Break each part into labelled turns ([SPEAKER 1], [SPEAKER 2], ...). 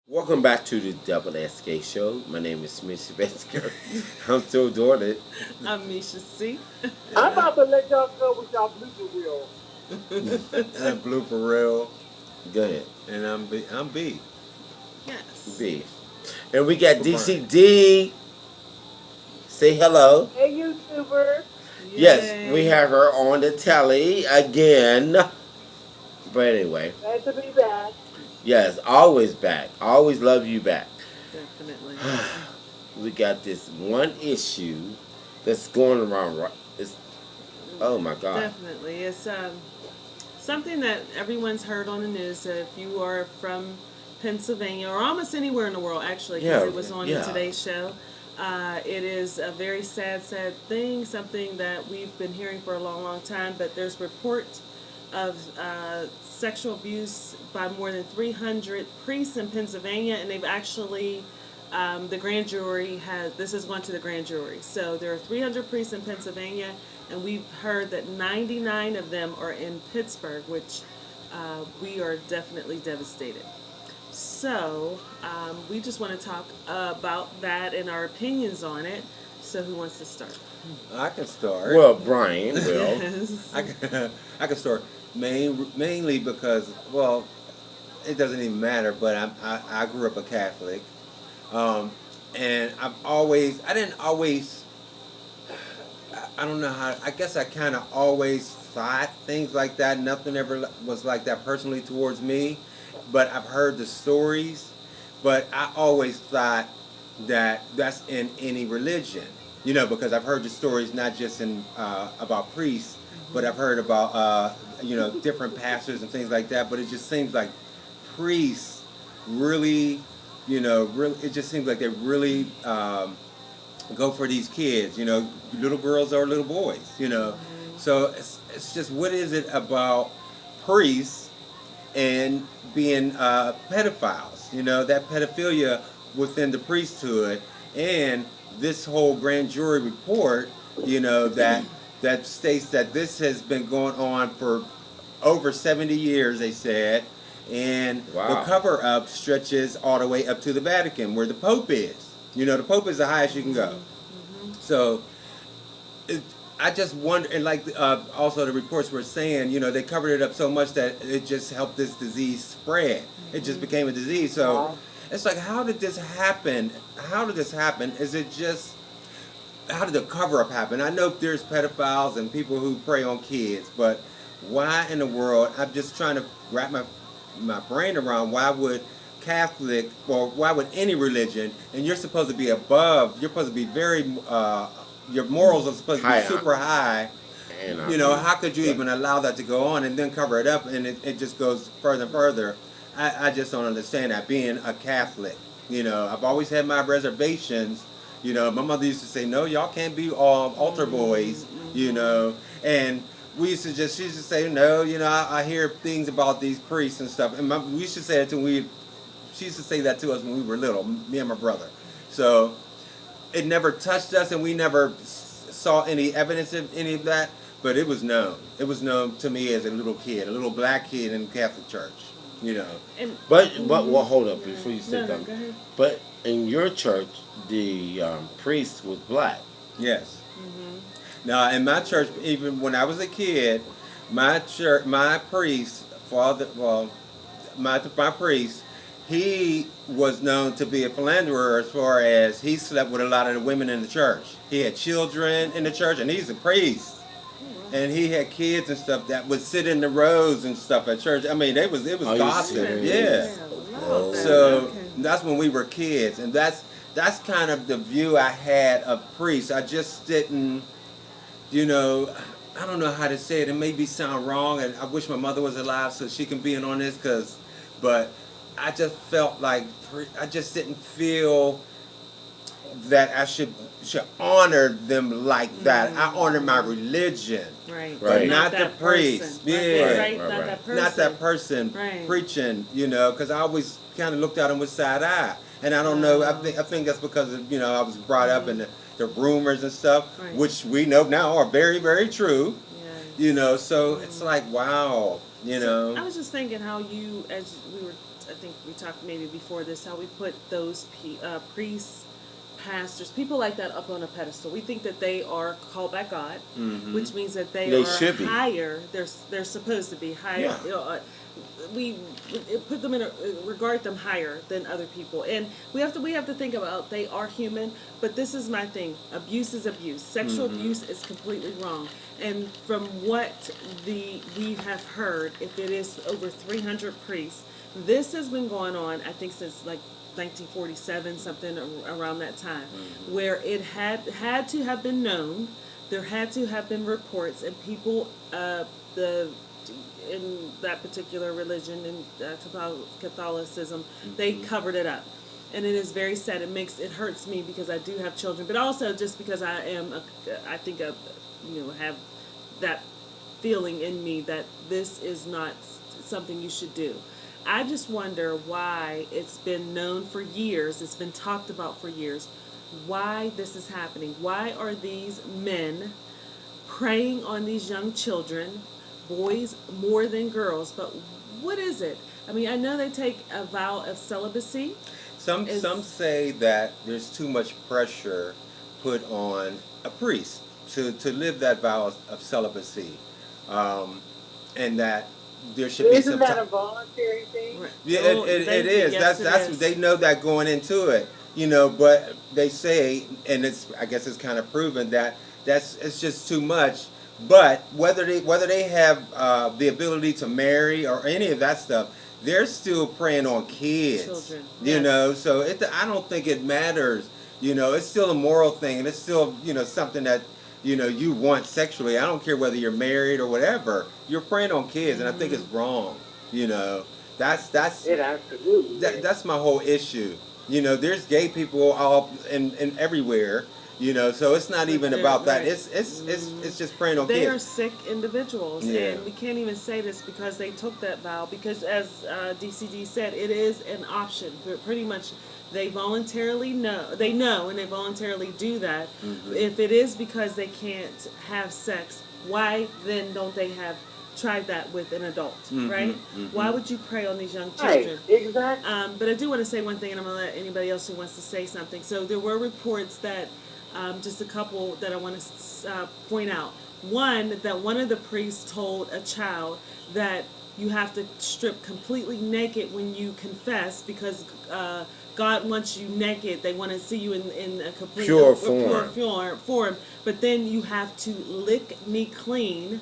[SPEAKER 1] Welcome back to the Double SK Show. My name is Smith Sylvester. I'm so doing it.
[SPEAKER 2] I'm Misha C.
[SPEAKER 3] I'm about to let y'all go with y'all blooper reel.
[SPEAKER 4] And blooper reel,
[SPEAKER 1] Go ahead.
[SPEAKER 4] and I'm B.
[SPEAKER 2] Yes.
[SPEAKER 1] B. And we got
[SPEAKER 4] For Brian.
[SPEAKER 1] DCD. Say hello.
[SPEAKER 3] Hey, YouTuber.
[SPEAKER 1] Yes, we
[SPEAKER 2] Yay.
[SPEAKER 1] have her on the telly again. But anyway,
[SPEAKER 3] Glad to be back.
[SPEAKER 1] yes, always back. Always love you back.
[SPEAKER 2] Definitely.
[SPEAKER 1] We got this one issue that's going around. It's, oh my God.
[SPEAKER 2] Definitely. It's something that everyone's heard on the news. If you are from Pennsylvania or almost anywhere in the world, actually, because
[SPEAKER 1] Yeah,
[SPEAKER 2] it was on
[SPEAKER 1] yeah.
[SPEAKER 2] the Today Show, it is a very sad thing, something that we've been hearing for a long, long time. But there's reports of sexual abuse by more than 300 priests in Pennsylvania, and they've actually the grand jury has this is going to the grand jury. So there are 300 priests in Pennsylvania, and we've heard that 99 of them are in Pittsburgh, which we are definitely devastated. So we just want to talk about that and our opinions on it. So who wants to start?
[SPEAKER 4] I can start.
[SPEAKER 1] Well, Brian will.
[SPEAKER 2] Yes.
[SPEAKER 4] I can start mainly because, well, it doesn't even matter. But I grew up a Catholic, and I didn't always. I don't know how. I guess I kind of always thought things like that. Nothing ever was like that personally towards me, but I've heard the stories. But I always thought that that's in any religion, because I've heard the stories not just in about priests, but I've heard about different pastors and things like that. But it just seems like priests really, really, it just seems like they really go for these kids, little girls or little boys. So it's just, what is it about priests and being pedophiles, that pedophilia within the priesthood, and this whole grand jury report, that states that this has been going on for over 70 years, they said, and the
[SPEAKER 1] Wow.
[SPEAKER 4] cover up stretches all the way up to the Vatican, where the Pope is. The Pope is the highest you can go. So it, I just wonder, and like also the reports were saying, they covered it up so much that it just helped this disease spread. It just became a disease. So it's like, how did this happen? How did this happen? Is it just, how did the cover up happen? I know there's pedophiles and people who prey on kids, but why in the world? I'm just trying to wrap my brain around, why would Catholic, or why would any religion, and you're supposed to be above, you're supposed to be very, your morals are supposed to be
[SPEAKER 1] High.
[SPEAKER 4] super high.
[SPEAKER 1] And,
[SPEAKER 4] How could you even allow that to go on and then cover it up, and it just goes further and further? I just don't understand that, being a Catholic. I've always had my reservations. My mother used to say, no, y'all can't be all altar boys, and she used to say, no, I hear things about these priests and stuff, and we used to say it she used to say that to us when we were little, me and my brother. So it never touched us, and we never saw any evidence of any of that, but it was known. It was known to me as a little kid, a little black kid in the Catholic Church,
[SPEAKER 2] And
[SPEAKER 1] but well, hold up before you say
[SPEAKER 2] no,
[SPEAKER 1] that.
[SPEAKER 2] go ahead.
[SPEAKER 1] But in your church, the priest was black.
[SPEAKER 4] Yes. Now, in my church, even when I was a kid, my priest, my priest, he was known to be a philanderer, as far as he slept with a lot of the women in the church. He had children in the church, and he's a priest. And he had kids and stuff that would sit in the rows and stuff at church. I mean, it was
[SPEAKER 1] Are you
[SPEAKER 4] gossip.
[SPEAKER 1] serious?
[SPEAKER 4] Yeah.
[SPEAKER 1] Oh.
[SPEAKER 4] So
[SPEAKER 2] Okay.
[SPEAKER 4] that's when we were kids, and that's kind of the view I had of priests. I just didn't, I don't know how to say it. It maybe sound wrong, and I wish my mother was alive so she can be in on this, but I just felt like I just didn't feel that I should honor them like that. I honor my religion,
[SPEAKER 2] Right.
[SPEAKER 1] Right.
[SPEAKER 4] but not the
[SPEAKER 2] that
[SPEAKER 4] priest.
[SPEAKER 2] person.
[SPEAKER 4] Yeah.
[SPEAKER 2] Right.
[SPEAKER 1] Right,
[SPEAKER 2] Not
[SPEAKER 1] right.
[SPEAKER 2] that person.
[SPEAKER 4] Not that person
[SPEAKER 2] Right.
[SPEAKER 4] preaching, because I always kind of looked at him with side eye, and I don't know. I think that's because of, I was brought up in the rumors and stuff,
[SPEAKER 2] Right.
[SPEAKER 4] which we know now are very, very true.
[SPEAKER 2] Yeah.
[SPEAKER 4] So it's like, wow,
[SPEAKER 2] I was just thinking how you, as we were I think we talked maybe before this, how we put those priests, pastors, people like that up on a pedestal. We think that they are called by God, which means that they are
[SPEAKER 1] should be.
[SPEAKER 2] higher. They're supposed to be higher.
[SPEAKER 1] Yeah.
[SPEAKER 2] We put them regard them higher than other people, and we have to think about they are human. But this is my thing: abuse is abuse. Sexual abuse is completely wrong. And from what we have heard, if it is over 300 priests, this has been going on. I think since like 1947, something around that time, where it had to have been known. There had to have been reports, and people in that particular religion, in Catholicism, they covered it up, and it is very sad. It hurts me because I do have children, but also just because I have that feeling in me that this is not something you should do. I just wonder why it's been known for years, it's been talked about for years, why this is happening. Why are these men preying on these young children, boys more than girls? But what is it? I mean, I know they take a vow of celibacy.
[SPEAKER 4] Some say that there's too much pressure put on a priest to live that vow of celibacy, and that there should be some.
[SPEAKER 3] Isn't that a voluntary thing?
[SPEAKER 4] Yeah, it is.
[SPEAKER 2] Yes,
[SPEAKER 4] That's they know that going into it, But they say, and I guess it's kind of proven that it's just too much. But whether they have the ability to marry or any of that stuff, they're still preying on kids.
[SPEAKER 2] Children.
[SPEAKER 4] So I don't think it matters. It's still a moral thing, and it's still something that you want sexually. I don't care whether you're married or whatever. You're preying on kids, and I think it's wrong. That's
[SPEAKER 3] It absolutely.
[SPEAKER 4] that's my whole issue. There's gay people all and everywhere. So it's not even about that.
[SPEAKER 2] Right.
[SPEAKER 4] It's just preying on
[SPEAKER 2] They
[SPEAKER 4] kids.
[SPEAKER 2] are sick individuals,
[SPEAKER 4] Yeah.
[SPEAKER 2] and we can't even say this because they took that vow. Because as DCD said, it is an option. But pretty much, they voluntarily know, and they voluntarily do that. If it is because they can't have sex, why then don't they have tried that with an adult, right? Why would you prey on these young children?
[SPEAKER 3] Right, exactly.
[SPEAKER 2] But I do want to say one thing, and I'm going to let anybody else who wants to say something. So there were reports that, just a couple that I want to point out. One, that one of the priests told a child that you have to strip completely naked when you confess because God wants you naked. They want to see you in a complete
[SPEAKER 1] Pure
[SPEAKER 2] form. But then you have to lick me clean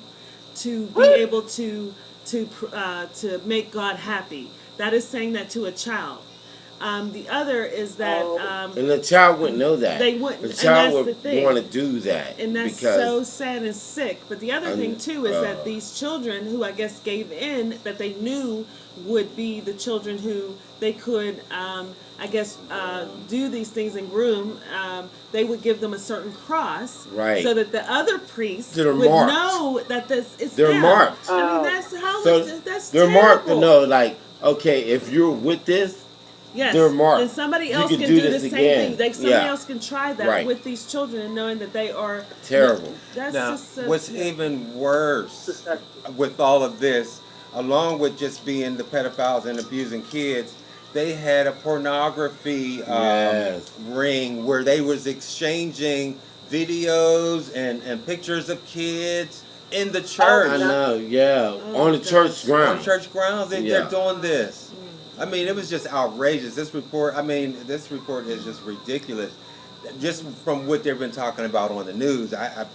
[SPEAKER 2] to be able to make God happy. That is saying that to a child. The other is that
[SPEAKER 1] and the child wouldn't know that.
[SPEAKER 2] They wouldn't.
[SPEAKER 1] The
[SPEAKER 2] And
[SPEAKER 1] child
[SPEAKER 2] that's the
[SPEAKER 1] would
[SPEAKER 2] thing.
[SPEAKER 1] want to do that.
[SPEAKER 2] And that's
[SPEAKER 1] because
[SPEAKER 2] so sad and sick. But the other thing too is that these children who I guess gave in, that they knew would be the children who they could do these things and groom, they would give them a certain cross,
[SPEAKER 1] Right.
[SPEAKER 2] so that the other priests
[SPEAKER 1] They're
[SPEAKER 2] would
[SPEAKER 1] marked.
[SPEAKER 2] know that it's
[SPEAKER 1] They're
[SPEAKER 2] them.
[SPEAKER 1] marked.
[SPEAKER 2] I mean, that's how
[SPEAKER 1] So
[SPEAKER 2] that's
[SPEAKER 1] they're
[SPEAKER 2] terrible.
[SPEAKER 1] marked to know, like, okay, if you're with this,
[SPEAKER 2] Yes,
[SPEAKER 1] they're marked.
[SPEAKER 2] then somebody
[SPEAKER 1] You
[SPEAKER 2] else
[SPEAKER 1] can
[SPEAKER 2] can
[SPEAKER 1] do
[SPEAKER 2] do the
[SPEAKER 1] this
[SPEAKER 2] same
[SPEAKER 1] again.
[SPEAKER 2] thing. Like somebody
[SPEAKER 1] Yeah.
[SPEAKER 2] else can try that
[SPEAKER 1] Right.
[SPEAKER 2] with these children, and knowing that they are
[SPEAKER 1] Terrible.
[SPEAKER 2] That's
[SPEAKER 4] Now,
[SPEAKER 2] just so
[SPEAKER 4] what's even worse with all of this, along with just being the pedophiles and abusing kids, they had a pornography
[SPEAKER 1] Yes.
[SPEAKER 4] ring where they was exchanging videos and pictures of kids in the church.
[SPEAKER 1] I know, yeah. On the
[SPEAKER 2] gosh.
[SPEAKER 1] church ground.
[SPEAKER 4] On church grounds, they're
[SPEAKER 1] Yeah.
[SPEAKER 4] doing this. I mean, it was just outrageous. This report is just ridiculous. Just from what they've been talking about on the news, I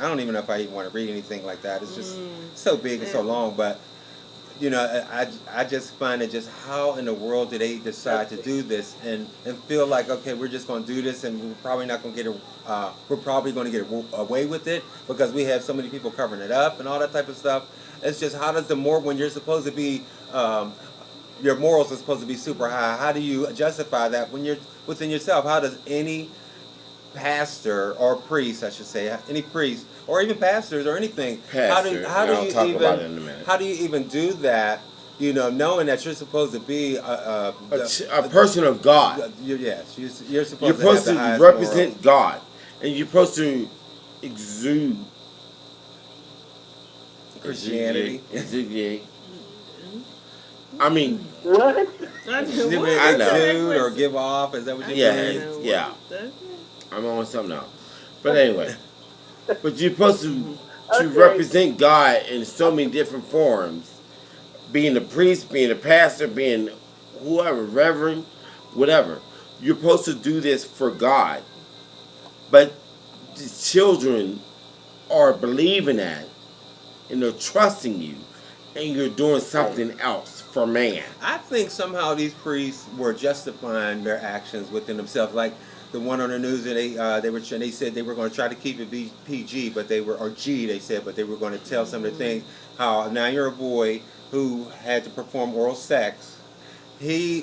[SPEAKER 4] don't even know if I even want to read anything like that. It's just so big and so long. But I just find it just how in the world did they decide to do this and feel like, okay, we're just going to do this and we're probably not going to get it. We're probably going to get away with it because we have so many people covering it up and all that type of stuff. It's just how does when you're supposed to be your morals are supposed to be super high. How do you justify that when you're within yourself? How does any pastor or priest, I should say, any priest or even pastors or anything,
[SPEAKER 1] Pastor,
[SPEAKER 4] how
[SPEAKER 1] I'll
[SPEAKER 4] do
[SPEAKER 1] talk
[SPEAKER 4] you
[SPEAKER 1] about it in a minute.
[SPEAKER 4] how do you even do that? Knowing that you're supposed to be
[SPEAKER 1] A person of God.
[SPEAKER 4] Yes, you're
[SPEAKER 1] You're
[SPEAKER 4] supposed to
[SPEAKER 1] supposed
[SPEAKER 4] have
[SPEAKER 1] to
[SPEAKER 4] the highest
[SPEAKER 1] represent
[SPEAKER 4] moral.
[SPEAKER 1] God. And you're supposed to exude
[SPEAKER 4] Christianity.
[SPEAKER 1] Exude I mean,
[SPEAKER 3] What?
[SPEAKER 2] I
[SPEAKER 4] You
[SPEAKER 2] know.
[SPEAKER 4] mean
[SPEAKER 1] I know.
[SPEAKER 4] exude or give off? Is that what you
[SPEAKER 1] Yeah,
[SPEAKER 4] mean?
[SPEAKER 1] yeah. I'm on something else. But anyway, but you're supposed to
[SPEAKER 3] Okay.
[SPEAKER 1] represent God in so many different forms. Being a priest, being a pastor, being whoever, reverend, whatever. You're supposed to do this for God. But the children are believing that and they're trusting you and you're doing something else for man.
[SPEAKER 4] I think somehow these priests were justifying their actions within themselves. Like the one on the news, that they said they were going to try to keep it PG, but they were, or G they said, but they were going to tell some of the things. How a 9-year-old boy who had to perform oral sex,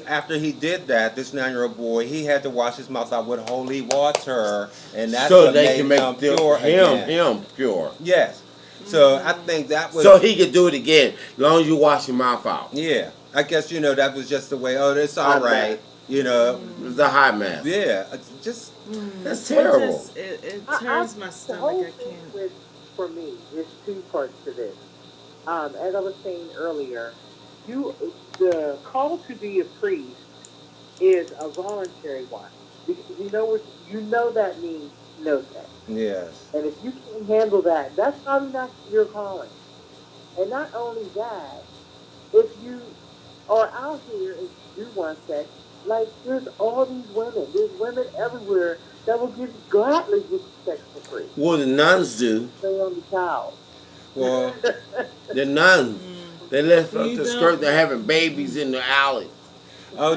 [SPEAKER 4] after he did that, this 9-year-old boy, he had to wash his mouth out with holy water, and that's
[SPEAKER 1] So
[SPEAKER 4] what
[SPEAKER 1] they
[SPEAKER 4] made
[SPEAKER 1] can make
[SPEAKER 4] him pure again.
[SPEAKER 1] him pure.
[SPEAKER 4] Yes. So I think that was.
[SPEAKER 1] So he could do it again, as long as you wash your mouth out.
[SPEAKER 4] Yeah, I guess that was just the way. Oh, that's all
[SPEAKER 3] Hot
[SPEAKER 4] right.
[SPEAKER 1] It's a hot mess.
[SPEAKER 4] Yeah, just
[SPEAKER 1] That's terrible.
[SPEAKER 2] It turns my
[SPEAKER 3] The
[SPEAKER 2] stomach.
[SPEAKER 3] whole
[SPEAKER 2] I
[SPEAKER 3] thing
[SPEAKER 2] can't.
[SPEAKER 3] for me, there's two parts to this. As I was saying earlier, the call to be a priest is a voluntary one. Because you know that means no sex.
[SPEAKER 4] yes.
[SPEAKER 3] And if you can't handle that, that's probably not your calling. And not only that, if you are out here and you do want sex, like there's all these women. There's women everywhere that will gladly give you sex for free.
[SPEAKER 1] Well, the nuns do.
[SPEAKER 3] Stay on the child.
[SPEAKER 4] Well,
[SPEAKER 1] The nuns. They lift up
[SPEAKER 2] You
[SPEAKER 1] the
[SPEAKER 2] don't-
[SPEAKER 1] skirt. They're having babies in the alley.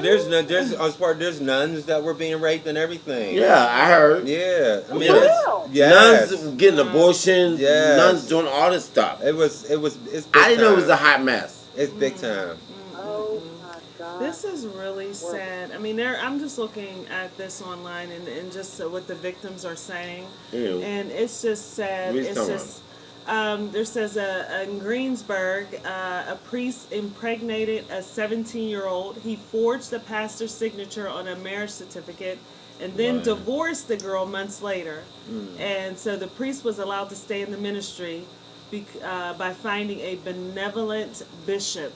[SPEAKER 4] there's nuns that were being raped and everything.
[SPEAKER 1] Yeah, I heard.
[SPEAKER 4] Yeah, I mean,
[SPEAKER 3] Wow.
[SPEAKER 4] yes.
[SPEAKER 1] Nuns getting abortions.
[SPEAKER 4] Yes.
[SPEAKER 1] Nuns doing all this stuff.
[SPEAKER 4] It's big
[SPEAKER 1] I didn't know it was
[SPEAKER 4] time.
[SPEAKER 1] a hot mess.
[SPEAKER 4] It's big time.
[SPEAKER 3] Oh my God.
[SPEAKER 2] This is really sad. I mean, I'm just looking at this online and just what the victims are saying,
[SPEAKER 1] Ew.
[SPEAKER 2] and it's just sad.
[SPEAKER 1] What are you
[SPEAKER 2] It's
[SPEAKER 1] talking
[SPEAKER 2] just. There says in Greensburg, a priest impregnated a 17-year-old. He forged the pastor's signature on a marriage certificate and then
[SPEAKER 1] Right.
[SPEAKER 2] divorced the girl months later. And so the priest was allowed to stay in the ministry by finding a benevolent bishop.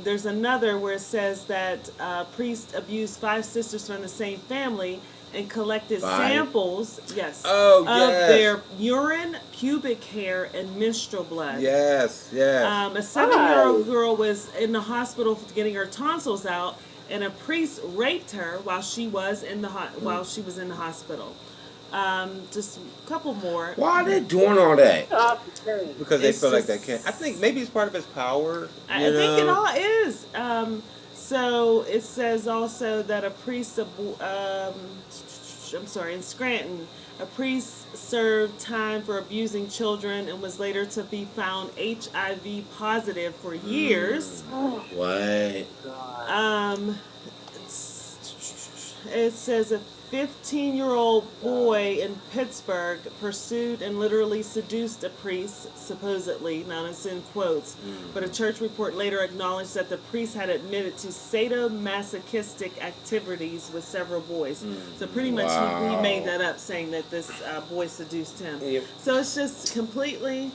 [SPEAKER 2] There's another where it says that priest abused 5 sisters from the same family and collected
[SPEAKER 1] 5?
[SPEAKER 2] samples, yes,
[SPEAKER 4] Oh,
[SPEAKER 2] of
[SPEAKER 4] yes.
[SPEAKER 2] their urine, pubic hair, and menstrual blood.
[SPEAKER 4] Yes, yes.
[SPEAKER 2] A 7-year-old girl was in the hospital getting her tonsils out, and a priest raped her while she was in the hospital. Just a couple more.
[SPEAKER 1] Why are they doing all that?
[SPEAKER 3] Stop the pain.
[SPEAKER 4] Because they
[SPEAKER 2] It's
[SPEAKER 4] feel like
[SPEAKER 2] just-
[SPEAKER 4] they can't. I think maybe it's part of his power.
[SPEAKER 2] I
[SPEAKER 4] you
[SPEAKER 2] think it
[SPEAKER 4] know?
[SPEAKER 2] all is. So it says also that a priest, in Scranton, a priest served time for abusing children and was later to be found HIV positive for years.
[SPEAKER 1] What?
[SPEAKER 3] God.
[SPEAKER 2] It says a 15-year-old boy in Pittsburgh pursued and literally seduced a priest, supposedly. Now it's in quotes. But a church report later acknowledged that the priest had admitted to sadomasochistic activities with several boys. So pretty much he
[SPEAKER 1] Wow.
[SPEAKER 2] made that up, saying that this boy seduced him.
[SPEAKER 1] Yep.
[SPEAKER 2] So it's just completely,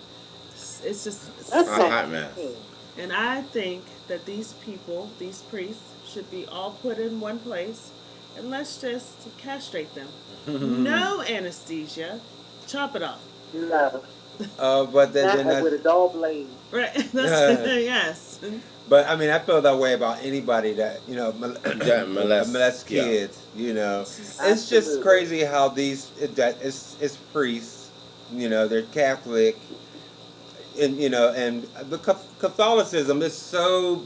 [SPEAKER 2] it's just
[SPEAKER 3] That's
[SPEAKER 1] A
[SPEAKER 3] like
[SPEAKER 1] hot mess.
[SPEAKER 3] pain.
[SPEAKER 2] and I think that these people, these priests, should be all put in one place and let's just castrate them. No anesthesia. Chop it off.
[SPEAKER 3] No.
[SPEAKER 4] But then
[SPEAKER 3] Not with a dull blade.
[SPEAKER 2] Right. That's, yes.
[SPEAKER 4] but I mean, I feel that way about anybody that
[SPEAKER 1] That molest
[SPEAKER 4] kids. You know, it's just
[SPEAKER 3] Absolutely.
[SPEAKER 4] crazy how it's priests. You know, they're Catholic, and and the Catholicism is so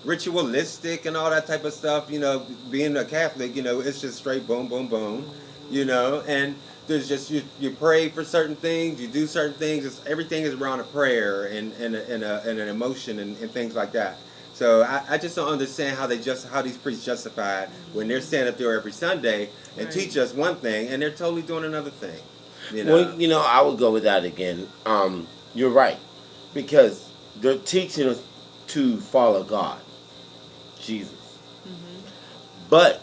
[SPEAKER 4] ritualistic and all that type of stuff. Being a Catholic, it's just straight boom, boom, boom. And there's just you pray for certain things, you do certain things. Everything is around a prayer and an emotion and things like that. So I just don't understand how these priests justify it when they're standing up there every Sunday and
[SPEAKER 2] Right.
[SPEAKER 4] teach us one thing and they're totally doing another thing.
[SPEAKER 1] Well, I would go with that again. You're right. Because they're teaching us to follow God, Jesus. But,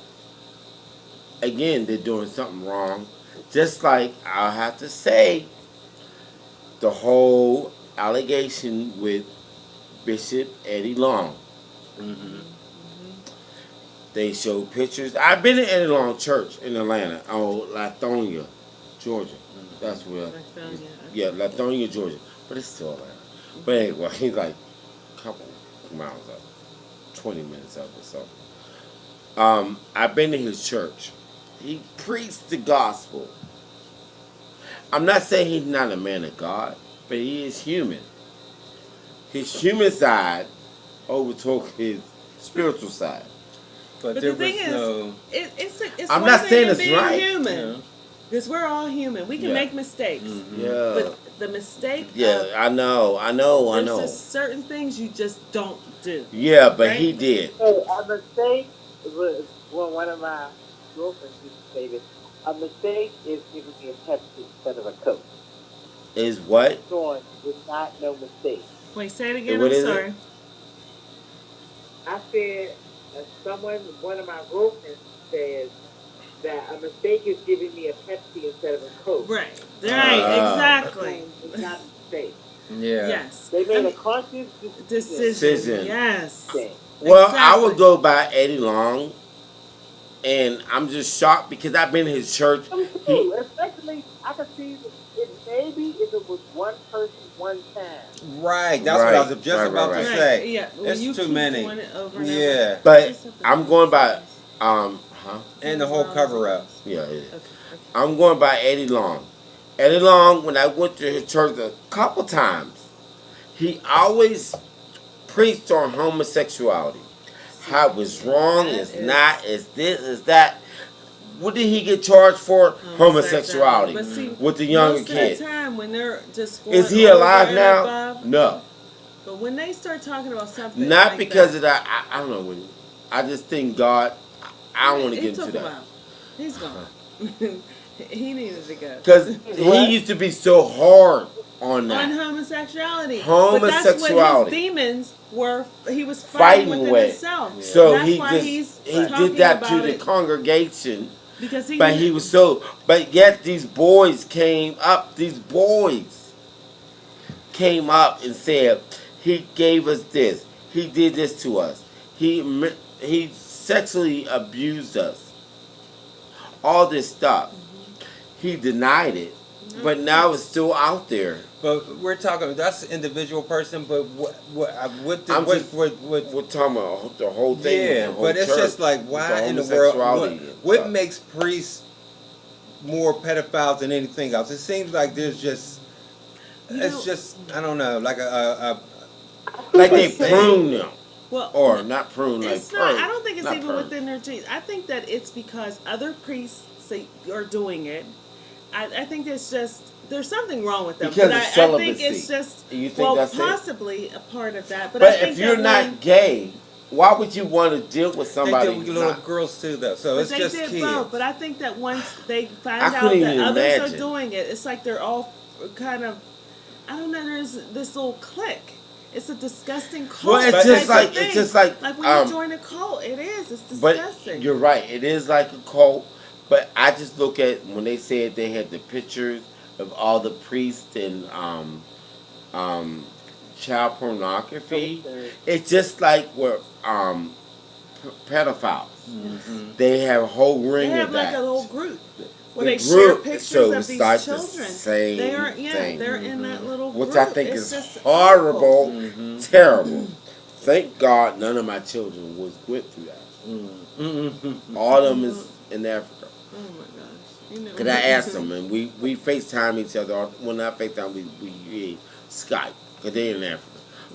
[SPEAKER 1] again, they're doing something wrong. Just like, I'll have to say, the whole allegation with Bishop Eddie Long.
[SPEAKER 4] Mm-hmm.
[SPEAKER 1] They showed pictures. I've been in Eddie Long Church in Atlanta, on Lithonia, Georgia. That's where.
[SPEAKER 2] Lithonia,
[SPEAKER 1] Yeah, Lithonia, Georgia. But it's still Atlanta. But anyway, he's like a couple miles up, 20 minutes up or so. I've been to his church. He preached the gospel. I'm not saying he's not a man of God, but he is human. His human side overtook his spiritual side.
[SPEAKER 4] But
[SPEAKER 2] But
[SPEAKER 4] there
[SPEAKER 2] the thing
[SPEAKER 4] was
[SPEAKER 2] is,
[SPEAKER 4] no.
[SPEAKER 2] it's
[SPEAKER 1] I'm
[SPEAKER 2] one
[SPEAKER 1] not
[SPEAKER 2] thing
[SPEAKER 1] saying
[SPEAKER 2] in
[SPEAKER 1] it's
[SPEAKER 2] being
[SPEAKER 1] right.
[SPEAKER 2] human.
[SPEAKER 4] Yeah.
[SPEAKER 2] Because we're all human. We can
[SPEAKER 1] Yeah.
[SPEAKER 2] make mistakes.
[SPEAKER 4] Mhm.
[SPEAKER 1] Yeah.
[SPEAKER 2] But the mistake
[SPEAKER 1] Yeah,
[SPEAKER 2] of,
[SPEAKER 1] I know.
[SPEAKER 2] there's just certain things you just don't do.
[SPEAKER 1] Yeah, but
[SPEAKER 2] Right?
[SPEAKER 1] he did.
[SPEAKER 3] Hey, a mistake was, well, one of my girlfriends used to say this. A mistake is giving me a Pepsi instead of a Coke.
[SPEAKER 1] Is what?
[SPEAKER 3] Sean is not no mistake.
[SPEAKER 2] Wait, say it again.
[SPEAKER 1] What
[SPEAKER 2] I'm
[SPEAKER 1] is it?
[SPEAKER 2] sorry.
[SPEAKER 3] I said, one of my girlfriends says that a mistake is giving me a Pepsi instead of a Coke.
[SPEAKER 2] Right. Right. Exactly.
[SPEAKER 3] It's not a mistake.
[SPEAKER 4] Yeah.
[SPEAKER 2] Yes.
[SPEAKER 3] They
[SPEAKER 2] I
[SPEAKER 3] made
[SPEAKER 2] mean,
[SPEAKER 3] a conscious decision.
[SPEAKER 2] decision. Yes.
[SPEAKER 3] Thing.
[SPEAKER 1] Well, I would
[SPEAKER 2] Exactly.
[SPEAKER 1] go by Eddie Long, and I'm just shocked because I've been in his church. He,
[SPEAKER 3] Especially, I could see it maybe if it was one person one time.
[SPEAKER 4] Right. That's what I was just about
[SPEAKER 1] right.
[SPEAKER 4] to
[SPEAKER 2] Right.
[SPEAKER 4] say.
[SPEAKER 2] Yeah. When
[SPEAKER 4] It's
[SPEAKER 2] you
[SPEAKER 4] too
[SPEAKER 2] keep
[SPEAKER 4] many.
[SPEAKER 2] doing it over and
[SPEAKER 4] Yeah.
[SPEAKER 2] over.
[SPEAKER 1] but
[SPEAKER 2] Just something
[SPEAKER 1] I'm
[SPEAKER 2] else.
[SPEAKER 1] going by,
[SPEAKER 4] And the whole cover up.
[SPEAKER 1] yeah, yeah.
[SPEAKER 2] Okay.
[SPEAKER 1] I'm going by Eddie Long. Eddie Long, when I went to his church a couple times, he always preached on homosexuality. How it was wrong, it's not, it's this, it's that. What did he get charged for? Homosexuality.
[SPEAKER 2] But see,
[SPEAKER 1] with the younger
[SPEAKER 2] most
[SPEAKER 1] kids.
[SPEAKER 2] of the time when they're just going
[SPEAKER 1] Is he
[SPEAKER 2] over
[SPEAKER 1] alive
[SPEAKER 2] and
[SPEAKER 1] now?
[SPEAKER 2] above,
[SPEAKER 1] No.
[SPEAKER 2] But when they start talking about something
[SPEAKER 1] Not
[SPEAKER 2] like
[SPEAKER 1] because
[SPEAKER 2] that,
[SPEAKER 1] of that. I don't know. When I just think God, I don't want to
[SPEAKER 2] he
[SPEAKER 1] get into
[SPEAKER 2] took
[SPEAKER 1] that.
[SPEAKER 2] him out. He's gone. He needed to go.
[SPEAKER 1] Because he used to be so hard on
[SPEAKER 2] On
[SPEAKER 1] that.
[SPEAKER 2] homosexuality.
[SPEAKER 1] Homosexuality.
[SPEAKER 2] But that's what his demons were. He was fighting
[SPEAKER 1] Fighting
[SPEAKER 2] within
[SPEAKER 1] with.
[SPEAKER 2] himself.
[SPEAKER 1] So
[SPEAKER 2] And that's
[SPEAKER 1] he
[SPEAKER 2] why
[SPEAKER 1] just
[SPEAKER 2] he's
[SPEAKER 1] he
[SPEAKER 2] talking
[SPEAKER 1] did that to
[SPEAKER 2] about
[SPEAKER 1] the
[SPEAKER 2] it,
[SPEAKER 1] congregation.
[SPEAKER 2] because he.
[SPEAKER 1] But he was so. But yet these boys came up. These boys came up and said, "He gave us this. He did this to us. He sexually abused us. All this stuff." He denied it, but now it's still out there.
[SPEAKER 4] But we're talking. That's an individual person. But what
[SPEAKER 1] I'm just- We're talking about the whole thing. with
[SPEAKER 4] Yeah,
[SPEAKER 1] the whole
[SPEAKER 4] but it's
[SPEAKER 1] church,
[SPEAKER 4] just like,
[SPEAKER 1] with
[SPEAKER 4] why in the world?
[SPEAKER 1] homosexuality and
[SPEAKER 4] What
[SPEAKER 1] stuff.
[SPEAKER 4] makes priests more pedophiles than anything else? It seems like there's just.
[SPEAKER 2] You
[SPEAKER 4] It's
[SPEAKER 2] know-
[SPEAKER 4] just, I don't know, like a
[SPEAKER 1] Like they
[SPEAKER 4] But
[SPEAKER 1] prune them,
[SPEAKER 2] Well,
[SPEAKER 1] or not prune, like
[SPEAKER 2] it's not.
[SPEAKER 1] purge.
[SPEAKER 2] I don't think it's
[SPEAKER 1] Not
[SPEAKER 2] even
[SPEAKER 1] purge.
[SPEAKER 2] within their genes. I think that it's because other priests are doing it. I think it's just there's something wrong with them.
[SPEAKER 1] Because
[SPEAKER 2] but
[SPEAKER 1] of
[SPEAKER 2] I think
[SPEAKER 1] celibacy.
[SPEAKER 2] it's just
[SPEAKER 1] You think
[SPEAKER 2] well,
[SPEAKER 1] that's it?
[SPEAKER 2] possibly a part of that. But I
[SPEAKER 1] But
[SPEAKER 2] think
[SPEAKER 1] if you're
[SPEAKER 2] that
[SPEAKER 1] not
[SPEAKER 2] when,
[SPEAKER 1] gay, why would you want to deal with
[SPEAKER 4] they
[SPEAKER 1] somebody
[SPEAKER 4] do with
[SPEAKER 1] who's
[SPEAKER 4] little
[SPEAKER 1] not?
[SPEAKER 4] girls too, though. So
[SPEAKER 2] but
[SPEAKER 4] it's
[SPEAKER 2] they
[SPEAKER 4] just
[SPEAKER 2] did
[SPEAKER 4] kids.
[SPEAKER 2] both. But I think that once they find
[SPEAKER 1] I
[SPEAKER 2] out
[SPEAKER 1] couldn't
[SPEAKER 2] that
[SPEAKER 1] even
[SPEAKER 2] others
[SPEAKER 1] imagine.
[SPEAKER 2] are doing it, it's like they're all kind of. I don't know. There's this little clique. It's a disgusting cult.
[SPEAKER 1] Well, it's
[SPEAKER 2] type
[SPEAKER 1] just
[SPEAKER 2] of
[SPEAKER 1] like
[SPEAKER 2] thing.
[SPEAKER 1] it's just like
[SPEAKER 2] when you join a cult, it is. It's
[SPEAKER 1] But
[SPEAKER 2] disgusting.
[SPEAKER 1] you're right. It is like a cult. But I just look at when they said they had the pictures of all the priests and child pornography. It's just like we're pedophiles.
[SPEAKER 4] Mhm.
[SPEAKER 1] They have a whole ring
[SPEAKER 2] They have
[SPEAKER 1] of
[SPEAKER 2] like
[SPEAKER 1] that.
[SPEAKER 2] a little group where
[SPEAKER 1] The
[SPEAKER 2] they share
[SPEAKER 1] group,
[SPEAKER 2] pictures
[SPEAKER 1] so
[SPEAKER 2] of
[SPEAKER 1] it's
[SPEAKER 2] these
[SPEAKER 1] like the
[SPEAKER 2] children.
[SPEAKER 1] same
[SPEAKER 2] They're
[SPEAKER 1] thing.
[SPEAKER 2] they're in that little
[SPEAKER 1] Which
[SPEAKER 2] group.
[SPEAKER 1] I think
[SPEAKER 2] It's
[SPEAKER 1] is
[SPEAKER 2] just
[SPEAKER 1] horrible,
[SPEAKER 4] Mhm.
[SPEAKER 1] terrible. Thank God none of my children went through that.
[SPEAKER 4] Mhm.
[SPEAKER 1] All of them is in Africa.
[SPEAKER 2] awful. Oh my gosh! You know.
[SPEAKER 1] Cause I asked them, and we FaceTime each other. Well, not FaceTime, we Skype, cause they're in Africa.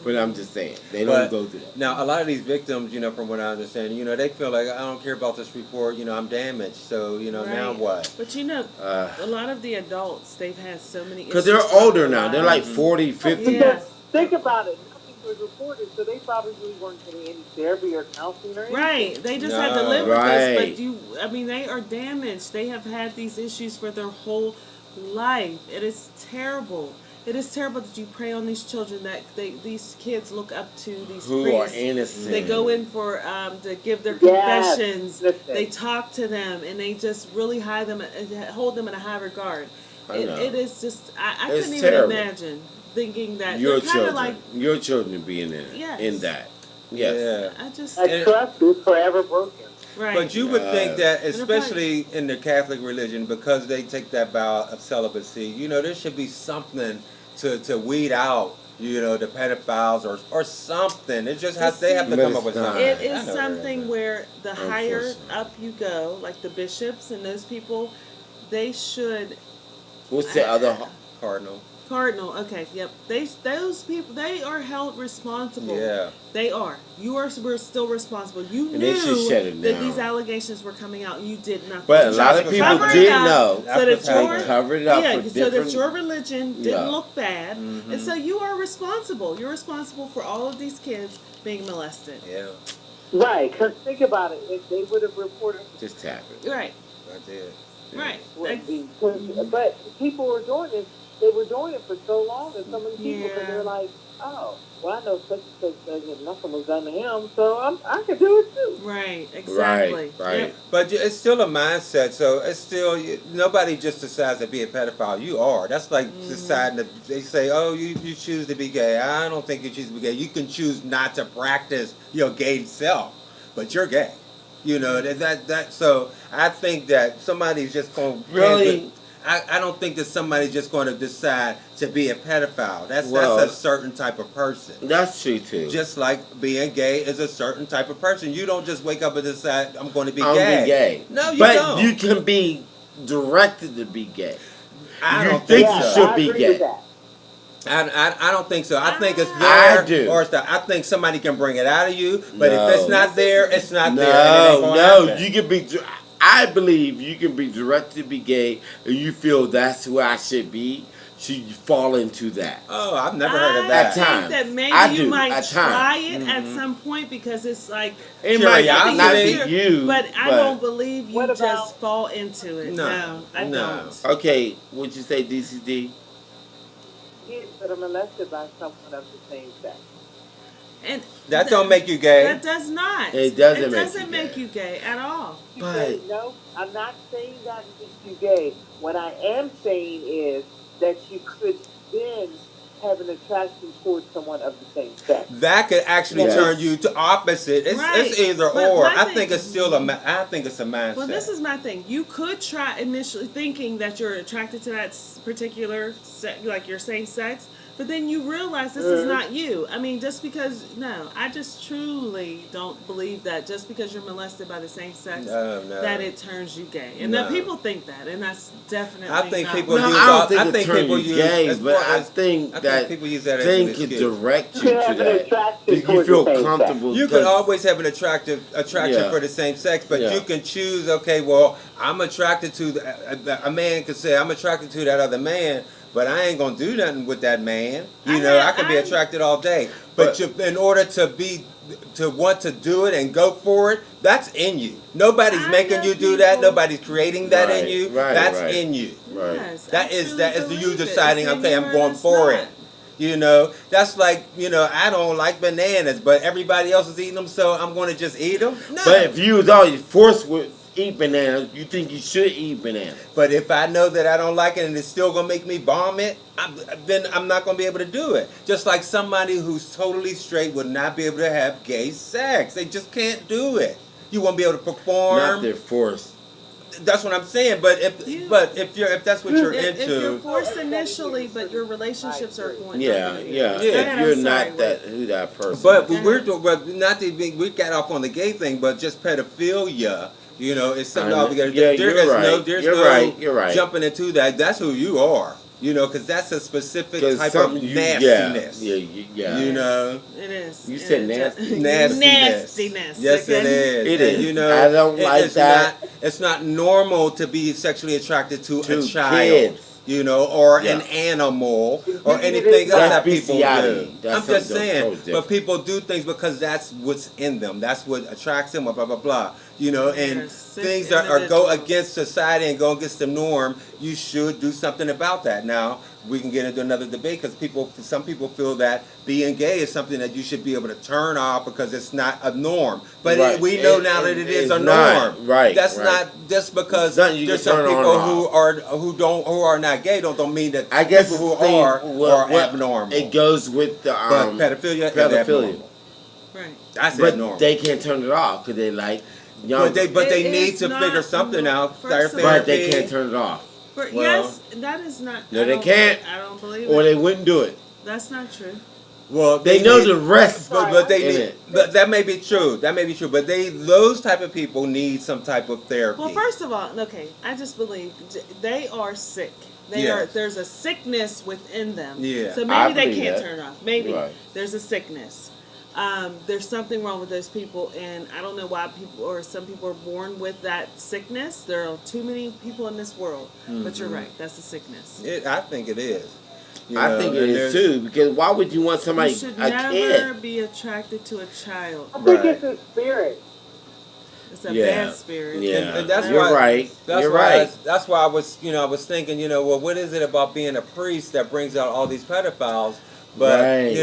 [SPEAKER 1] But I'm just saying, they don't
[SPEAKER 4] But
[SPEAKER 1] go through that.
[SPEAKER 4] Now, a lot of these victims, from what I understand, they feel like, I don't care about this report, I'm damaged. So, now
[SPEAKER 2] Right.
[SPEAKER 4] what?
[SPEAKER 2] But a lot of the adults, they've had so many.
[SPEAKER 1] Cause
[SPEAKER 2] issues
[SPEAKER 1] they're older
[SPEAKER 2] throughout
[SPEAKER 1] now.
[SPEAKER 2] their
[SPEAKER 1] They're like
[SPEAKER 2] lives.
[SPEAKER 1] 40, 50.
[SPEAKER 2] Yeah.
[SPEAKER 3] Because think about it. Nothing was reported, so they probably weren't getting any therapy or counseling or anything.
[SPEAKER 2] Right, they just had to
[SPEAKER 4] No.
[SPEAKER 2] live with
[SPEAKER 1] Right.
[SPEAKER 2] this. But they are damaged. They have had these issues for their whole life. It is terrible. It is terrible that you prey on these children, that these kids look up to these
[SPEAKER 1] Who
[SPEAKER 2] priests.
[SPEAKER 1] are innocent.
[SPEAKER 2] They go in for to give their
[SPEAKER 3] Yes.
[SPEAKER 2] confessions.
[SPEAKER 3] Listen.
[SPEAKER 2] They talk to them, and they just really hold them in a high regard.
[SPEAKER 1] I know.
[SPEAKER 2] It is just I
[SPEAKER 1] It's
[SPEAKER 2] couldn't even
[SPEAKER 1] terrible.
[SPEAKER 2] imagine thinking that
[SPEAKER 1] Your
[SPEAKER 2] they're kind
[SPEAKER 1] children,
[SPEAKER 2] of like,
[SPEAKER 1] your children being in it,
[SPEAKER 2] Yes.
[SPEAKER 1] in that. Yes.
[SPEAKER 4] Yeah.
[SPEAKER 2] I just,
[SPEAKER 3] That trust is forever broken.
[SPEAKER 2] right.
[SPEAKER 4] But you would think that,
[SPEAKER 2] they're
[SPEAKER 4] especially in the Catholic religion, because they take that vow of celibacy, you know, there should be something to weed out, you know, the pedophiles or something. It just has they have to
[SPEAKER 1] But
[SPEAKER 4] come up
[SPEAKER 1] it's
[SPEAKER 4] with
[SPEAKER 1] not.
[SPEAKER 4] something.
[SPEAKER 2] It
[SPEAKER 4] I
[SPEAKER 2] is
[SPEAKER 4] know
[SPEAKER 2] something
[SPEAKER 4] that.
[SPEAKER 2] where the higher
[SPEAKER 1] Unfortunately.
[SPEAKER 2] up you go, like the bishops and those people, they should
[SPEAKER 1] What's the other?
[SPEAKER 4] Cardinal.
[SPEAKER 2] cardinal. Okay, yep. Those people they are held responsible.
[SPEAKER 4] Yeah.
[SPEAKER 2] They are. You are. We're still responsible. You
[SPEAKER 1] And they should
[SPEAKER 2] knew
[SPEAKER 1] shut it
[SPEAKER 2] that
[SPEAKER 1] down.
[SPEAKER 2] these allegations were coming out. You did nothing.
[SPEAKER 1] But a
[SPEAKER 2] You
[SPEAKER 1] lot
[SPEAKER 2] just
[SPEAKER 1] of people
[SPEAKER 2] covered it
[SPEAKER 1] did
[SPEAKER 2] up
[SPEAKER 1] know.
[SPEAKER 2] So that
[SPEAKER 4] That's
[SPEAKER 2] your
[SPEAKER 4] what's
[SPEAKER 1] Covered it up
[SPEAKER 2] yeah,
[SPEAKER 1] for
[SPEAKER 2] so
[SPEAKER 1] different.
[SPEAKER 2] that your religion didn't
[SPEAKER 1] Yeah.
[SPEAKER 2] look bad,
[SPEAKER 4] Mhm.
[SPEAKER 2] and so you are responsible. You're responsible for all of these kids being molested.
[SPEAKER 4] Yeah,
[SPEAKER 3] Right, because think about it. If they would have reported,
[SPEAKER 1] Just tap it.
[SPEAKER 2] Right.
[SPEAKER 4] I did.
[SPEAKER 2] Right.
[SPEAKER 3] would be, but people were doing this. They were doing it for so long, and so many people, because
[SPEAKER 2] Yeah.
[SPEAKER 3] they're like, oh, well, I know such and such says that nothing was done to him, so I could do it too.
[SPEAKER 2] Right. Exactly.
[SPEAKER 1] Right.
[SPEAKER 2] Yep.
[SPEAKER 4] But it's still a mindset, so it's still nobody just decides to be a pedophile. You are. That's like deciding to. They say, "Oh, you choose to be gay." I don't think you choose to be gay. You can choose not to practice your gay self, but you're gay. You know that. So I think that somebody's just going
[SPEAKER 1] Really?
[SPEAKER 4] I don't think that somebody's just going to decide to be a pedophile.
[SPEAKER 1] Well-
[SPEAKER 4] that's a certain type of person.
[SPEAKER 1] That's true too.
[SPEAKER 4] Just like being gay is a certain type of person. You don't just wake up and decide I'm going to be
[SPEAKER 1] I'm
[SPEAKER 4] gay.
[SPEAKER 1] be gay.
[SPEAKER 4] No, you
[SPEAKER 1] but
[SPEAKER 4] don't.
[SPEAKER 1] you can be directed to be gay.
[SPEAKER 4] I
[SPEAKER 1] you
[SPEAKER 4] don't
[SPEAKER 1] think
[SPEAKER 4] think
[SPEAKER 1] you
[SPEAKER 4] so.
[SPEAKER 1] should
[SPEAKER 3] I
[SPEAKER 1] be
[SPEAKER 3] agree
[SPEAKER 1] gay.
[SPEAKER 3] with that.
[SPEAKER 4] I don't think so. I think it's
[SPEAKER 1] I
[SPEAKER 4] there
[SPEAKER 1] do.
[SPEAKER 4] or it's not. I think somebody can bring it out of you, but
[SPEAKER 1] No.
[SPEAKER 4] if it's not there, it's not there. And it
[SPEAKER 1] No,
[SPEAKER 4] ain't gonna
[SPEAKER 1] no,
[SPEAKER 4] happen.
[SPEAKER 1] you can be. I believe you can be directed to be gay, and you feel that's who I should be. Should you fall into that?
[SPEAKER 4] Oh, I've never heard of
[SPEAKER 2] I
[SPEAKER 4] that.
[SPEAKER 1] At
[SPEAKER 2] think
[SPEAKER 1] times.
[SPEAKER 2] that maybe
[SPEAKER 1] I
[SPEAKER 2] you
[SPEAKER 1] do,
[SPEAKER 2] might
[SPEAKER 1] at
[SPEAKER 2] try
[SPEAKER 1] times.
[SPEAKER 2] it at some point because it's like.
[SPEAKER 1] It might
[SPEAKER 4] Curiosity.
[SPEAKER 1] not be you,
[SPEAKER 2] But I don't believe you
[SPEAKER 3] What
[SPEAKER 2] just
[SPEAKER 3] about-
[SPEAKER 2] fall into it. No, I
[SPEAKER 4] No.
[SPEAKER 2] don't.
[SPEAKER 1] Okay, would you say DCD?
[SPEAKER 3] Kids that are molested by someone of the same sex.
[SPEAKER 2] And
[SPEAKER 4] That don't make you gay.
[SPEAKER 2] That does not.
[SPEAKER 1] It doesn't
[SPEAKER 2] It
[SPEAKER 1] make
[SPEAKER 2] doesn't
[SPEAKER 1] you
[SPEAKER 2] make
[SPEAKER 1] gay.
[SPEAKER 2] you gay at all.
[SPEAKER 3] You
[SPEAKER 1] But-
[SPEAKER 3] say, no, I'm not saying that makes you gay. What I am saying is that you could then have an attraction towards someone of the same sex.
[SPEAKER 4] That could actually
[SPEAKER 1] Yes.
[SPEAKER 4] turn you to opposite. It's
[SPEAKER 2] Right.
[SPEAKER 4] either
[SPEAKER 2] But
[SPEAKER 4] or.
[SPEAKER 2] my
[SPEAKER 4] I
[SPEAKER 2] thing-
[SPEAKER 4] think it's still I think it's a mindset.
[SPEAKER 2] Well, this is my thing. You could try initially thinking that you're attracted to that particular, like your same sex, but then you realize this is not you. I mean, just because, no, I just truly don't believe that just because you're molested by the same sex,
[SPEAKER 4] No.
[SPEAKER 2] that it turns you gay. And
[SPEAKER 4] No.
[SPEAKER 2] that people think that, and that's definitely
[SPEAKER 4] I think
[SPEAKER 2] not
[SPEAKER 4] people
[SPEAKER 1] No,
[SPEAKER 4] use
[SPEAKER 1] I
[SPEAKER 4] all-
[SPEAKER 1] don't think
[SPEAKER 4] I
[SPEAKER 1] it
[SPEAKER 4] think
[SPEAKER 1] turn
[SPEAKER 4] people
[SPEAKER 1] you
[SPEAKER 4] use
[SPEAKER 1] gay,
[SPEAKER 4] as
[SPEAKER 1] but
[SPEAKER 4] far
[SPEAKER 1] I
[SPEAKER 4] as-
[SPEAKER 1] think
[SPEAKER 4] I
[SPEAKER 1] that
[SPEAKER 4] think people use that as
[SPEAKER 1] thing
[SPEAKER 4] an
[SPEAKER 1] could
[SPEAKER 4] excuse.
[SPEAKER 1] direct
[SPEAKER 3] You
[SPEAKER 1] you
[SPEAKER 3] can
[SPEAKER 1] to
[SPEAKER 3] have an
[SPEAKER 1] that.
[SPEAKER 3] attraction
[SPEAKER 1] You
[SPEAKER 3] towards
[SPEAKER 1] feel
[SPEAKER 3] the same
[SPEAKER 1] comfortable.
[SPEAKER 4] You can
[SPEAKER 1] because-
[SPEAKER 4] always have an attraction
[SPEAKER 1] Yeah.
[SPEAKER 4] for the same sex, but
[SPEAKER 1] Yeah.
[SPEAKER 4] you can choose. Okay, well, I'm attracted to a man could say I'm attracted to that other man, but I ain't gonna do nothing with that man. You know, I can be attracted all day, but in order to want to do it and go for it, that's in you. Nobody's
[SPEAKER 2] I
[SPEAKER 4] making
[SPEAKER 2] know
[SPEAKER 4] you do that.
[SPEAKER 2] people-
[SPEAKER 4] Nobody's creating that in
[SPEAKER 1] Right,
[SPEAKER 4] you.
[SPEAKER 1] right,
[SPEAKER 4] That's
[SPEAKER 1] right.
[SPEAKER 4] in you.
[SPEAKER 1] Right.
[SPEAKER 2] Yes,
[SPEAKER 4] That
[SPEAKER 2] I
[SPEAKER 4] is
[SPEAKER 2] truly
[SPEAKER 4] you
[SPEAKER 2] believe it.
[SPEAKER 4] deciding,
[SPEAKER 2] It's in
[SPEAKER 4] okay,
[SPEAKER 2] you
[SPEAKER 4] I'm
[SPEAKER 2] or
[SPEAKER 4] going
[SPEAKER 2] it's
[SPEAKER 4] for
[SPEAKER 2] not.
[SPEAKER 4] it. You know, that's like, you know, I don't like bananas, but everybody else is eating them, so I'm going to just eat them. No.
[SPEAKER 1] But if you was always forced with eat bananas, you think you should eat bananas.
[SPEAKER 4] But if I know that I don't like it and it's still gonna make me vomit, then I'm not gonna be able to do it. Just like somebody who's totally straight would not be able to have gay sex. They just can't do it. You won't be able to
[SPEAKER 1] Not
[SPEAKER 4] perform.
[SPEAKER 1] they're forced.
[SPEAKER 4] That's what I'm saying. But if that's what you're
[SPEAKER 2] If you're
[SPEAKER 4] into,
[SPEAKER 2] forced initially, but your relationships are going.
[SPEAKER 1] Yeah,
[SPEAKER 2] to be.
[SPEAKER 1] yeah.
[SPEAKER 4] Yeah.
[SPEAKER 2] Go ahead,
[SPEAKER 1] If
[SPEAKER 2] I'm
[SPEAKER 1] you're
[SPEAKER 2] sorry,
[SPEAKER 1] not
[SPEAKER 2] Rick.
[SPEAKER 1] that person.
[SPEAKER 4] but
[SPEAKER 2] Go
[SPEAKER 4] we're
[SPEAKER 2] ahead.
[SPEAKER 4] but not to be, we got off on the gay thing, but just pedophilia. You know, it's something
[SPEAKER 1] I know.
[SPEAKER 4] altogether.
[SPEAKER 1] Yeah,
[SPEAKER 4] There
[SPEAKER 1] you're
[SPEAKER 4] is
[SPEAKER 1] right.
[SPEAKER 4] no, there's
[SPEAKER 1] You're
[SPEAKER 4] no
[SPEAKER 1] right. You're right.
[SPEAKER 4] jumping into that. That's who you are. You know, because that's a specific
[SPEAKER 1] 'Cause
[SPEAKER 4] type of
[SPEAKER 1] something
[SPEAKER 4] nastiness.
[SPEAKER 1] Yeah.
[SPEAKER 4] You know.
[SPEAKER 2] It is.
[SPEAKER 1] You
[SPEAKER 2] It
[SPEAKER 1] said
[SPEAKER 2] is.
[SPEAKER 1] nasty?
[SPEAKER 2] Nastiness.
[SPEAKER 4] Yes, it is.
[SPEAKER 1] It
[SPEAKER 4] And
[SPEAKER 1] is.
[SPEAKER 4] you know,
[SPEAKER 1] I don't like
[SPEAKER 4] it's
[SPEAKER 1] that.
[SPEAKER 4] It's not normal to be sexually attracted to a
[SPEAKER 1] To
[SPEAKER 4] child.
[SPEAKER 1] kids.
[SPEAKER 4] You know, or
[SPEAKER 1] Yeah.
[SPEAKER 4] an animal, or anything else that
[SPEAKER 1] That's
[SPEAKER 4] people
[SPEAKER 1] bestiality.
[SPEAKER 4] do.
[SPEAKER 1] That's
[SPEAKER 4] I'm just
[SPEAKER 1] something
[SPEAKER 4] saying,
[SPEAKER 1] totally
[SPEAKER 4] but
[SPEAKER 1] different.
[SPEAKER 4] people do things because that's what's in them. That's what attracts them. Blah blah blah blah. You know, and
[SPEAKER 2] Yes, sick
[SPEAKER 4] things that are go
[SPEAKER 2] individuals.
[SPEAKER 4] against society and go against the norm. You should do something about that. Now we can get into another debate because some people feel that being gay is something that you should be able to turn off because it's not a norm. But
[SPEAKER 1] Right.
[SPEAKER 4] we know now that it is
[SPEAKER 1] it's
[SPEAKER 4] a norm.
[SPEAKER 1] not. Right,
[SPEAKER 4] That's
[SPEAKER 1] right.
[SPEAKER 4] not just because
[SPEAKER 1] It's nothing you
[SPEAKER 4] there's
[SPEAKER 1] can
[SPEAKER 4] some
[SPEAKER 1] turn on
[SPEAKER 4] people
[SPEAKER 1] or
[SPEAKER 4] who are not not gay don't mean that
[SPEAKER 1] I guess
[SPEAKER 4] people
[SPEAKER 1] the
[SPEAKER 4] who
[SPEAKER 1] thing,
[SPEAKER 4] are abnormal.
[SPEAKER 1] It goes with the
[SPEAKER 4] but pedophilia is
[SPEAKER 1] pedophilia.
[SPEAKER 4] abnormal.
[SPEAKER 2] Right.
[SPEAKER 4] That's
[SPEAKER 1] But
[SPEAKER 4] abnormal.
[SPEAKER 1] they can't turn it off because they like young.
[SPEAKER 4] But they
[SPEAKER 2] It
[SPEAKER 4] need
[SPEAKER 2] is
[SPEAKER 4] to
[SPEAKER 2] not-
[SPEAKER 4] figure something
[SPEAKER 2] no,
[SPEAKER 4] out.
[SPEAKER 2] first
[SPEAKER 4] Start
[SPEAKER 2] of all-
[SPEAKER 1] but they
[SPEAKER 4] therapy.
[SPEAKER 1] can't turn it off,
[SPEAKER 2] But
[SPEAKER 4] Well-
[SPEAKER 2] yes, that is not.
[SPEAKER 1] No,
[SPEAKER 2] I
[SPEAKER 1] they
[SPEAKER 2] don't-
[SPEAKER 1] can't.
[SPEAKER 2] I don't believe
[SPEAKER 1] or
[SPEAKER 2] it.
[SPEAKER 1] they wouldn't do it.
[SPEAKER 2] That's not true.
[SPEAKER 4] Well,
[SPEAKER 1] They know
[SPEAKER 4] need-
[SPEAKER 1] the rest.
[SPEAKER 4] But they
[SPEAKER 1] in
[SPEAKER 4] need.
[SPEAKER 1] it.
[SPEAKER 4] But that may be true. That may be true. But those type of people need some type of therapy.
[SPEAKER 2] Well, first of all, okay, I just believe they are sick. They
[SPEAKER 4] Yes.
[SPEAKER 2] are. There's a sickness within them.
[SPEAKER 4] Yeah.
[SPEAKER 2] So
[SPEAKER 1] I
[SPEAKER 2] maybe they
[SPEAKER 1] believe
[SPEAKER 2] can't
[SPEAKER 1] that.
[SPEAKER 2] turn it off. Maybe
[SPEAKER 1] Right.
[SPEAKER 2] there's a sickness. There's something wrong with those people, and I don't know why people or some people are born with that sickness. There are too many people in this world. But you're right. That's a sickness.
[SPEAKER 4] I think it is. You
[SPEAKER 1] I
[SPEAKER 4] know,
[SPEAKER 1] think it
[SPEAKER 4] and
[SPEAKER 1] is
[SPEAKER 4] there's-
[SPEAKER 1] too. Because why would you want somebody
[SPEAKER 2] You should
[SPEAKER 1] a
[SPEAKER 2] never
[SPEAKER 1] kid?
[SPEAKER 2] be attracted to a child.
[SPEAKER 3] I think
[SPEAKER 4] Right.
[SPEAKER 3] it's a spirit.
[SPEAKER 2] It's a
[SPEAKER 1] Yeah.
[SPEAKER 2] bad spirit.
[SPEAKER 1] Yeah,
[SPEAKER 4] And that's
[SPEAKER 1] you're
[SPEAKER 4] why-
[SPEAKER 1] right.
[SPEAKER 4] That's
[SPEAKER 1] You're
[SPEAKER 4] why
[SPEAKER 1] right.
[SPEAKER 4] that's why I was thinking, well, what is it about being a priest that brings out all these pedophiles? But
[SPEAKER 1] Right.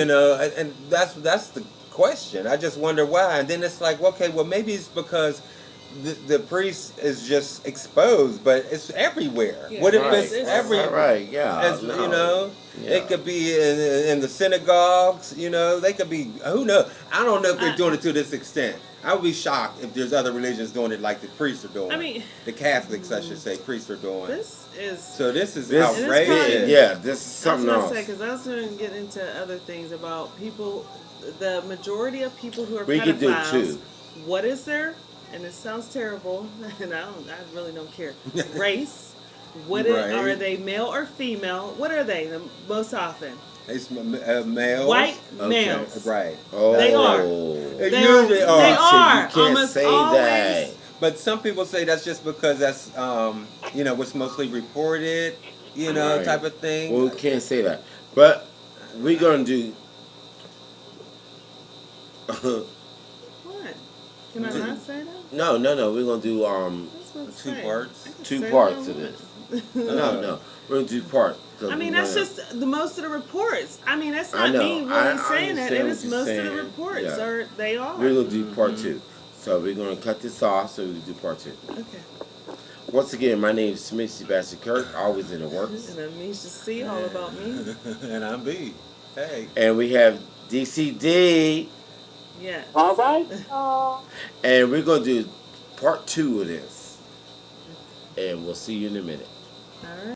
[SPEAKER 4] and that's the question. I just wonder why. And then it's like, okay, well, maybe it's because the priest is just exposed, but it's everywhere.
[SPEAKER 2] Yeah.
[SPEAKER 4] What if
[SPEAKER 1] Right.
[SPEAKER 4] it's everywhere?
[SPEAKER 1] Right. Yeah.
[SPEAKER 4] As
[SPEAKER 1] no. Yeah.
[SPEAKER 4] it could be in the synagogues. They could be. Who knows? I don't know if they're doing it to this extent. I would be shocked if there's other religions doing it like the priests are doing.
[SPEAKER 2] I mean,
[SPEAKER 4] the Catholics, I should say, priests are doing.
[SPEAKER 2] this is.
[SPEAKER 4] So this is
[SPEAKER 1] This
[SPEAKER 4] outrageous.
[SPEAKER 1] yeah, this is
[SPEAKER 2] That's
[SPEAKER 1] something
[SPEAKER 2] what
[SPEAKER 1] else.
[SPEAKER 2] I say because I was going to get into other things about people. The majority of people who are
[SPEAKER 1] We could do
[SPEAKER 2] pedophiles.
[SPEAKER 1] two.
[SPEAKER 2] What is their? And it sounds terrible, and I really don't care. Race. What is,
[SPEAKER 4] Right.
[SPEAKER 2] are they male or female? What are they the most often?
[SPEAKER 4] It's males.
[SPEAKER 2] White
[SPEAKER 1] Okay.
[SPEAKER 2] males.
[SPEAKER 4] Right.
[SPEAKER 1] Oh,
[SPEAKER 2] They are.
[SPEAKER 4] They
[SPEAKER 2] They
[SPEAKER 4] usually
[SPEAKER 2] are.
[SPEAKER 4] are.
[SPEAKER 2] They
[SPEAKER 1] So
[SPEAKER 2] are.
[SPEAKER 1] you can't
[SPEAKER 2] Almost
[SPEAKER 1] say
[SPEAKER 2] always.
[SPEAKER 1] that.
[SPEAKER 4] But some people say that's just because that's what's mostly reported,
[SPEAKER 1] Right.
[SPEAKER 4] type of thing.
[SPEAKER 1] Well, we can't say that. But we're gonna do.
[SPEAKER 2] What? Can I not say that?
[SPEAKER 1] No. We're gonna do
[SPEAKER 2] That's what I'm
[SPEAKER 4] Two
[SPEAKER 2] saying.
[SPEAKER 4] parts?
[SPEAKER 2] I can
[SPEAKER 1] Two
[SPEAKER 2] say
[SPEAKER 1] parts
[SPEAKER 2] what I
[SPEAKER 1] to
[SPEAKER 2] want.
[SPEAKER 1] this. No. We're gonna do part.
[SPEAKER 2] I mean, that's just the most of the reports. I mean, that's
[SPEAKER 1] I
[SPEAKER 2] not
[SPEAKER 1] know.
[SPEAKER 2] me really
[SPEAKER 1] I
[SPEAKER 2] saying that.
[SPEAKER 1] understand
[SPEAKER 2] It
[SPEAKER 1] what
[SPEAKER 2] is
[SPEAKER 1] you're
[SPEAKER 2] most of
[SPEAKER 1] saying.
[SPEAKER 2] the reports,
[SPEAKER 1] Yeah.
[SPEAKER 2] or they are.
[SPEAKER 1] We're gonna do part two. So we're gonna cut this off so we can do part two.
[SPEAKER 2] Okay.
[SPEAKER 1] Once again, my name is Smith Sebastian Kirk, always in the works.
[SPEAKER 2] And Amisha C, all about me.
[SPEAKER 4] And I'm B. Hey.
[SPEAKER 1] And we have DCD,
[SPEAKER 2] Yeah.
[SPEAKER 3] All right.
[SPEAKER 1] and we're gonna do part two of this. And we'll see you in a minute.
[SPEAKER 2] All right.